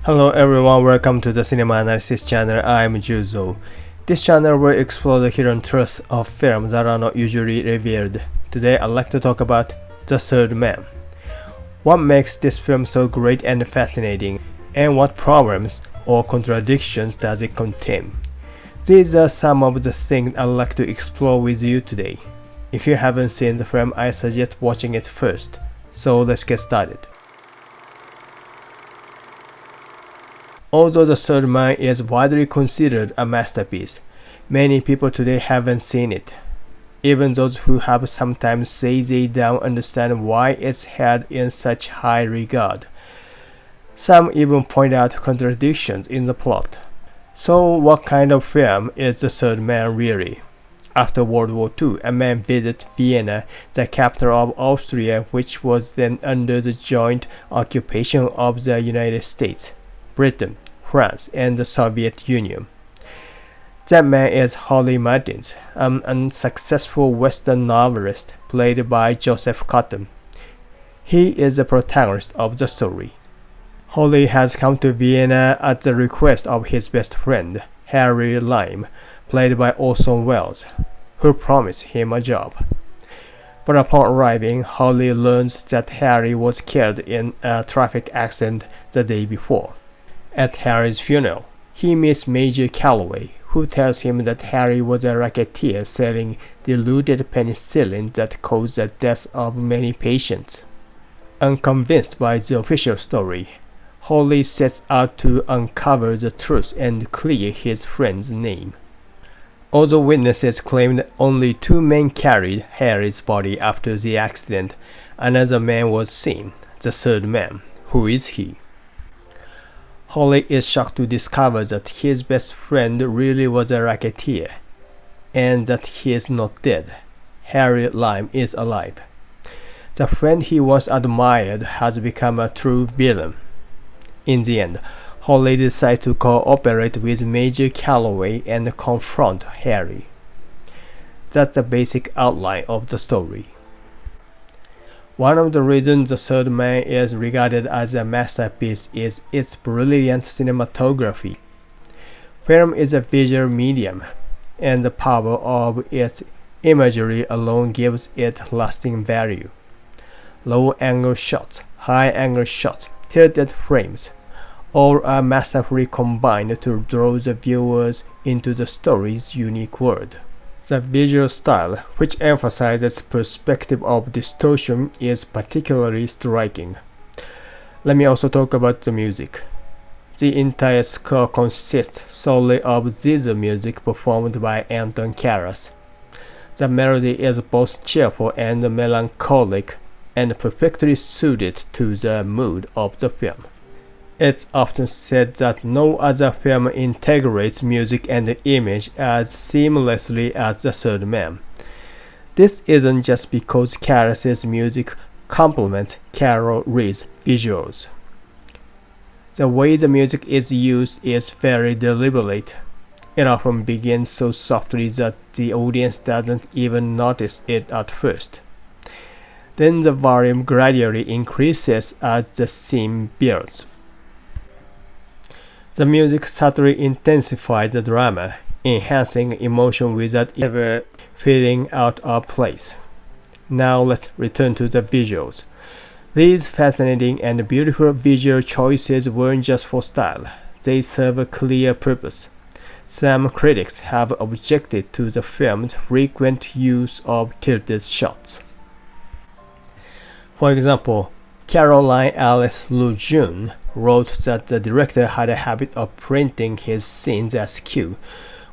Hello everyone, welcome to the Cinema Analysis channel. I'm Juzo. This channel will explore the hidden truths of films that are not usually revealed. Today I'd like to talk about The Third Man. What makes this film so great and fascinating, and what problems or contradictions does it contain? These are some of the things I'd like to explore with you today. If you haven't seen the film, I suggest watching it first. So let's get started. Although The Third Man is widely considered a masterpiece, many people today haven't seen it. Even those who have sometimes say they don't understand why it's held in such high regard. Some even point out contradictions in the plot. So what kind of film is The Third Man really? After World War II, a man visits Vienna, the capital of Austria, which was then under the joint occupation of the United States, Britain, France, and the Soviet Union. That man is Holly Martins, an unsuccessful Western novelist played by Joseph Cotton. He is the protagonist of the story. Holly has come to Vienna at the request of his best friend, Harry Lime, played by Orson Welles, who promised him a job. But upon arriving, Holly learns that Harry was killed in a traffic accident the day before. At Harry's funeral, he meets Major Calloway, who tells him that Harry was a racketeer selling diluted penicillin that caused the deaths of many patients. Unconvinced by the official story, Holly sets out to uncover the truth and clear his friend's name. Although witnesses claimed only 2 men carried Harry's body after the accident, another man was seen, the third man. Who is he? Holly is shocked to discover that his best friend really was a racketeer, and that he is not dead. Harry Lime is alive. The friend he once admired has become a true villain. In the end, Holly decides to cooperate with Major Calloway and confront Harry. That's the basic outline of the story. One of the reasons The Third Man is regarded as a masterpiece is its brilliant cinematography. Film is a visual medium, and the power of its imagery alone gives it lasting value. Low-angle shots, high-angle shots, tilted frames, all are masterfully combined to draw the viewers into the story's unique world. The visual style, which emphasizes perspective of distortion, is particularly striking. Let me also talk about the music. The entire score consists solely of zither music performed by Anton Karas. The melody is both cheerful and melancholic, and perfectly suited to the mood of the film. It's often said that no other film integrates music and image as seamlessly as The Third Man. This isn't just because Karas's music complements Carol Reed's visuals. The way the music is used is very deliberate. It often begins so softly that the audience doesn't even notice it at first. Then the volume gradually increases as the scene builds. The music subtly intensifies the drama, enhancing emotion without ever feeling out of place. Now let's return to the visuals. These fascinating and beautiful visual choices weren't just for style, they serve a clear purpose. Some critics have objected to the film's frequent use of tilted shots. For example, Caroline Alice Lejeune wrote that the director had a habit of printing his scenes askew,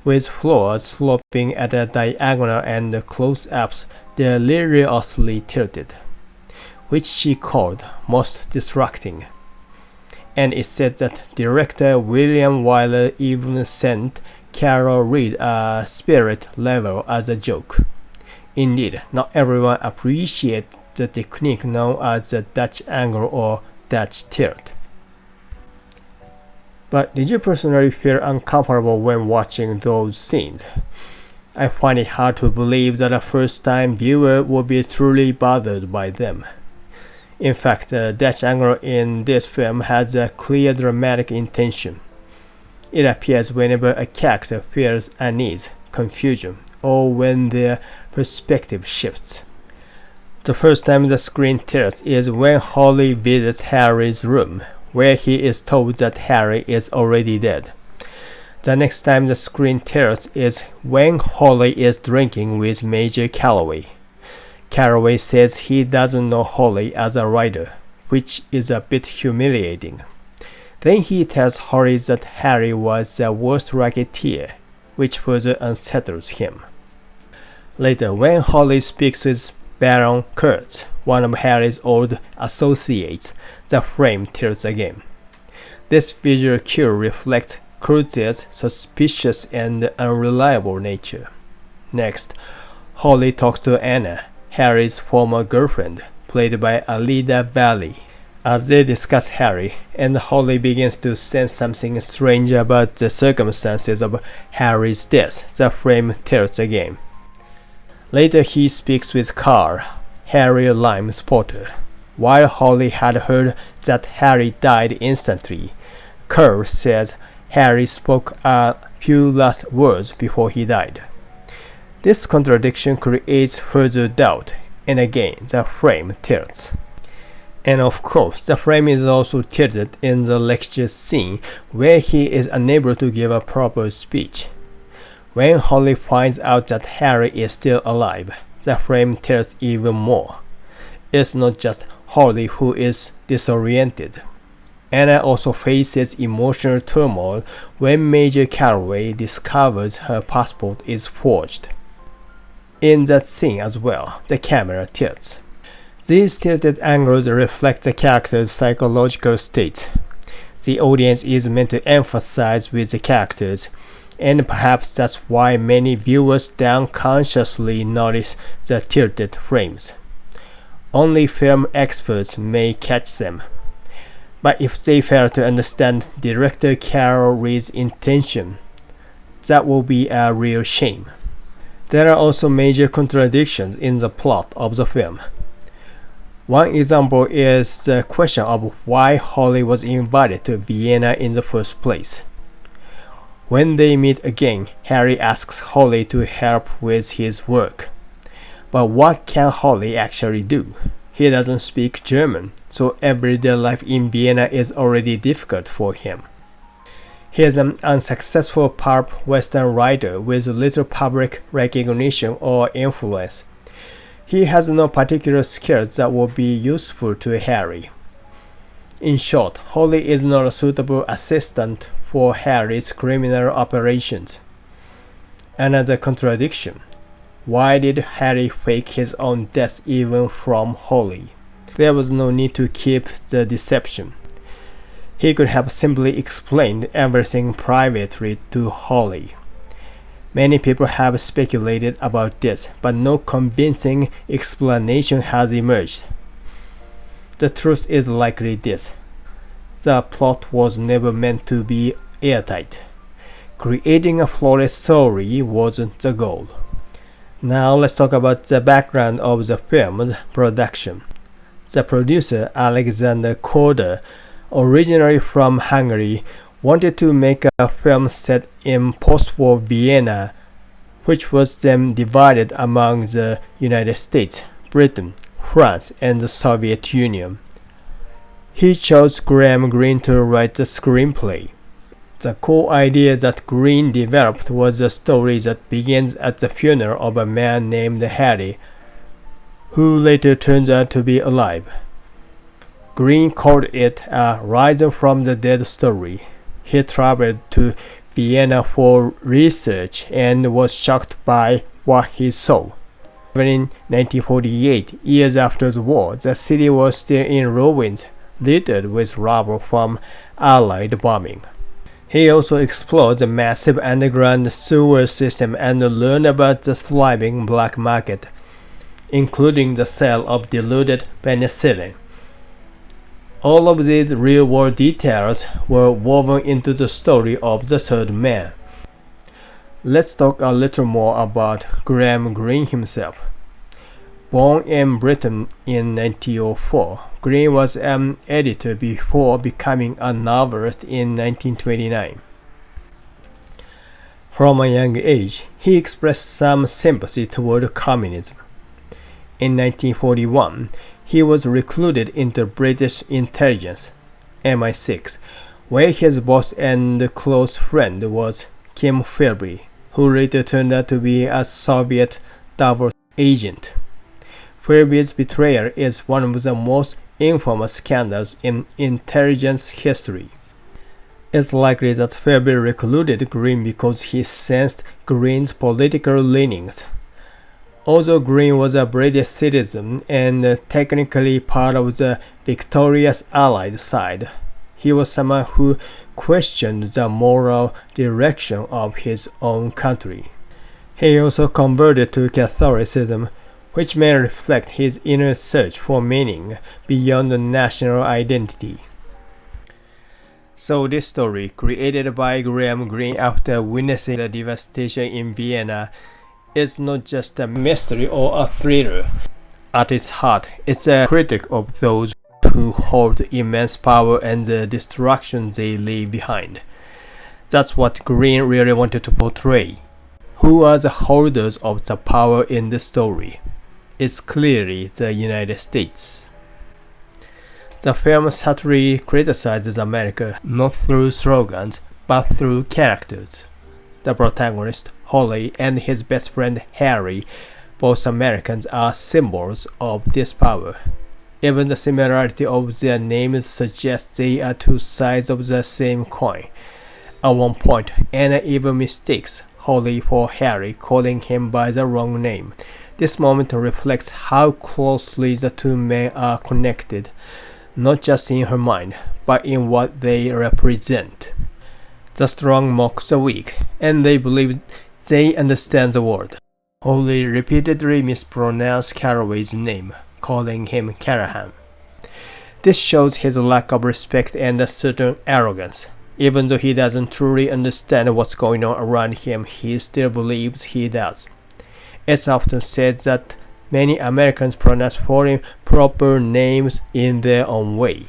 with floors sloping at a diagonal and close-ups deliriously tilted, which she called most distracting. And it said that director William Wyler even sent Carol Reed a spirit level as a joke. Indeed, not everyone appreciates the technique known as the Dutch angle or Dutch tilt. But did you personally feel uncomfortable when watching those scenes? I find it hard to believe that a first-time viewer would be truly bothered by them. In fact, the Dutch angle in this film has a clear dramatic intention. It appears whenever a character feels unease, confusion, or when their perspective shifts. The first time the screen tilts is when Holly visits Harry's room, where he is told that Harry is already dead. The next time the screen tilts is when Holly is drinking with Major Calloway. Calloway says he doesn't know Holly as a writer, which is a bit humiliating. Then he tells Holly that Harry was the worst racketeer, which further unsettles him. Later, when Holly speaks with Baron Kurtz, one of Harry's old associates, the frame tilts again. This visual cue reflects Kurtz's suspicious and unreliable nature. Next, Holly talks to Anna, Harry's former girlfriend, played by Alida Valli. As they discuss Harry, and Holly begins to sense something strange about the circumstances of Harry's death, the frame tilts again. Later he speaks with Carl, Harry Lime's porter. While Holly had heard that Harry died instantly, Carl says Harry spoke a few last words before he died. This contradiction creates further doubt, and again the frame tilts. And of course, the frame is also tilted in the lecture scene where he is unable to give a proper speech. When Holly finds out that Harry is still alive, the frame tilts even more. It's not just Holly who is disoriented. Anna also faces emotional turmoil when Major Calloway discovers her passport is forged. In that scene as well, the camera tilts. These tilted angles reflect the character's psychological state. The audience is meant to emphasize with the characters, and perhaps that's why many viewers unconsciously notice the tilted frames. Only film experts may catch them. But if they fail to understand director Calloway's intention, that will be a real shame. There are also major contradictions in the plot of the film. One example is the question of why Holly was invited to Vienna in the first place. When they meet again, Harry asks Holly to help with his work. But what can Holly actually do? He doesn't speak German, so everyday life in Vienna is already difficult for him. He is an unsuccessful pulp western writer with little public recognition or influence. He has no particular skills that will be useful to Harry. In short, Holly is not a suitable assistant for Harry's criminal operations. Another contradiction. Why did Harry fake his own death even from Holly? There was no need to keep the deception. He could have simply explained everything privately to Holly. Many people have speculated about this, but no convincing explanation has emerged. The truth is likely this. The plot was never meant to be airtight. Creating a flawless story wasn't the goal. Now let's talk about the background of the film's production. The producer, Alexander Korda, originally from Hungary, wanted to make a film set in post-war Vienna, which was then divided among the United States, Britain, France, and the Soviet Union. He chose Greene to write the screenplay. The core idea that Greene developed was a story that begins at the funeral of a man named Harry, who later turns out to be alive. Greene called it a Risen from the Dead story. He traveled to Vienna for research and was shocked by what he saw. In 1948, years after the war, the city was still in ruins, littered with rubble from Allied bombing. He also explored the massive underground sewer system and learned about the thriving black market, including the sale of diluted penicillin. All of these real-world details were woven into the story of the third man. Let's talk a little more about Graham Greene himself. Born in Britain in 1904, Greene was an editor before becoming a novelist in 1929. From a young age, he expressed some sympathy toward communism. In 1941, he was recruited into British intelligence, MI6, where his boss and close friend was Kim Philby, who later turned out to be a Soviet double agent. Philby's betrayal is one of the most infamous scandals in intelligence history. It's likely that Philby recruited Greene because he sensed Greene's political leanings. Although Greene was a British citizen and technically part of the victorious Allied side, he was someone who questioned the moral direction of his own country. He also converted to Catholicism, which may reflect his inner search for meaning beyond the national identity. So this story, created by Graham Greene after witnessing the devastation in Vienna, is not just a mystery or a thriller. At its heart, it's a critique of those who hold immense power and the destruction they leave behind. That's what Greene really wanted to portray. Who are the holders of the power in the story? It's clearly the United States. The film subtly criticizes America not through slogans, but through characters. The protagonist, Holly, and his best friend, Harry, both Americans, are symbols of this power. Even the similarity of their names suggests they are two sides of the same coin. At one point, Anna even mistakes Holly for Harry, calling him by the wrong name. This moment reflects how closely the two men are connected, not just in her mind, but in what they represent. The strong mock the weak, and they believe they understand the world. Holly repeatedly mispronounced Caraway's name, calling him Callahan. This shows his lack of respect and a certain arrogance. Even though he doesn't truly understand what's going on around him, he still believes he does. It's often said that many Americans pronounce foreign proper names in their own way.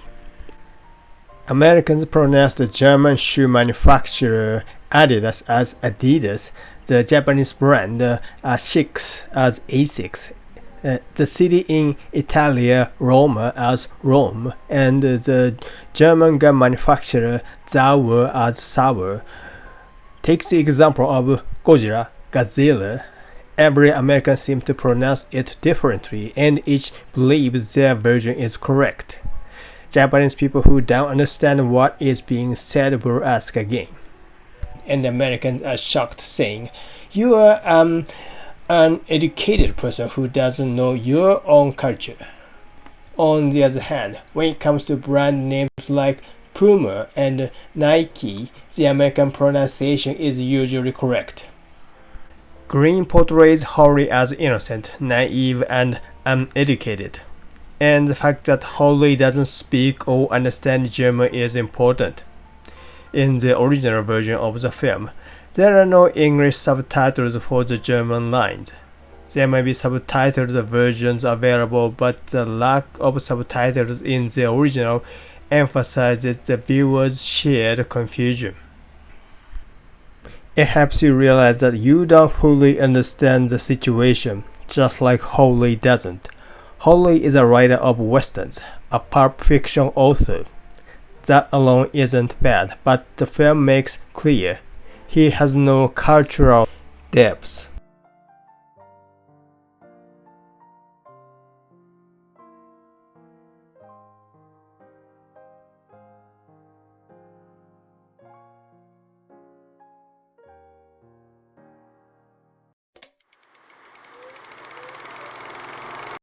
Americans pronounce the German shoe manufacturer Adidas as Adidas, the Japanese brand Asics as Asics, the city in Italia Roma as Rome, and the German gun manufacturer Sauer as Sauer. Take the example of Godzilla, Godzilla. Every American seems to pronounce it differently, and each believes their version is correct. Japanese people who don't understand what is being said will ask again. And Americans are shocked, saying, "You are an educated person who doesn't know your own culture." On the other hand, when it comes to brand names like Puma and Nike, the American pronunciation is usually correct. Greene portrays Holly as innocent, naive, and uneducated. And the fact that Holly doesn't speak or understand German is important. In the original version of the film, there are no English subtitles for the German lines. There may be subtitled versions available, but the lack of subtitles in the original emphasizes the viewer's shared confusion. It helps you realize that you don't fully understand the situation, just like Holly doesn't. Holly is a writer of westerns, a pulp fiction author. That alone isn't bad, but the film makes clear he has no cultural depth.